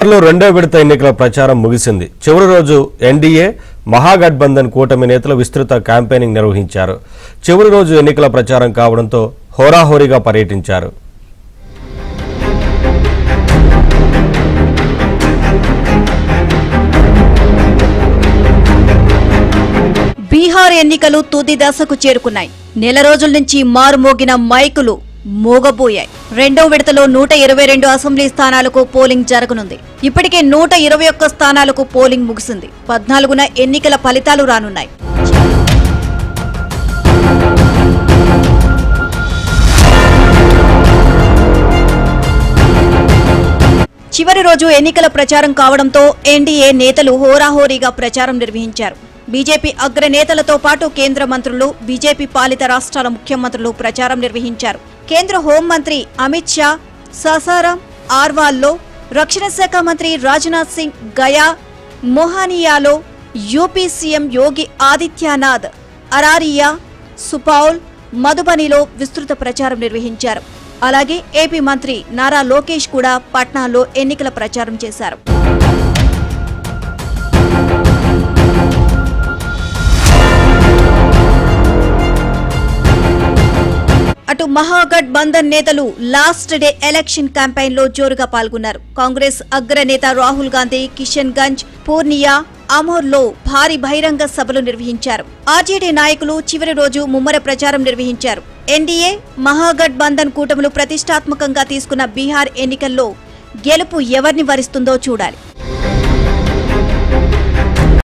బీహార్లో రెండో విడత ఎన్నికల ప్రచారం ముగిసింది. చివరి రోజు ఎన్డీఏ మహాగఠబంధన్ కూటమి నేతలు విస్తృత క్యాంపెయినింగ్ నిర్వహించారు. చివరి రోజు ఎన్నికల ప్రచారం కావడంతో హోరాహోరీగా పర్యటించారు. బీహార్ ఎన్నికలు తుది దశకు చేరుకున్నాయి. నెల రోజుల నుంచి మారుమోగిన మైకులు మోగబోయాయి. రెండో విడతలో 122 అసెంబ్లీ స్థానాలకు పోలింగ్ జరగనుంది. ఇప్పటికే 121 స్థానాలకు పోలింగ్ ముగిసింది. 14న ఎన్నికల ఫలితాలు రానున్నాయి. చివరి రోజు ఎన్నికల ప్రచారం కావడంతో ఎన్డీఏ నేతలు హోరాహోరీగా ప్రచారం నిర్వహించారు. బీజేపీ అగ్రనేతలతో పాటు కేంద్ర మంత్రులు, బీజేపీ పాలిత రాష్ట్రాల ముఖ్యమంత్రులు ప్రచారం నిర్వహించారు. కేంద్ర హోంమంత్రి అమిత్ షా సాసారాం, ఆర్వాల్లో, రక్షణ శాఖ మంత్రి రాజ్నాథ్ సింగ్ గయా, మొహానియాలో, యూపీ సీఎం యోగి ఆదిత్యనాథ్ అరారియా, సుపౌల్, మధుబనిలో విస్తృత ప్రచారం నిర్వహించారు. అలాగే ఏపీ మంత్రి నారా లోకేష్ కూడా పట్నాలో ఎన్నికల ప్రచారం చేశారు. అటు మహాగఠబంధన్ నేతలు లాస్ట్ డే ఎలక్షన్ క్యాంపెయిన్ లో జోరుగా పాల్గొన్నారు. కాంగ్రెస్ అగ్రనేత రాహుల్ గాంధీ కిషన్ గంజ్, పూర్నియా, అమోర్లో భారీ బహిరంగ సభలు నిర్వహించారు. ఆర్జేడీ నాయకులు చివరి రోజు ముమ్మర ప్రచారం నిర్వహించారు. ఎన్డీఏ మహాగఠబంధన్ కూటములు ప్రతిష్టాత్మకంగా తీసుకున్న బీహార్ ఎన్నికల్లో గెలుపు ఎవరిని వరిస్తుందో చూడాలి.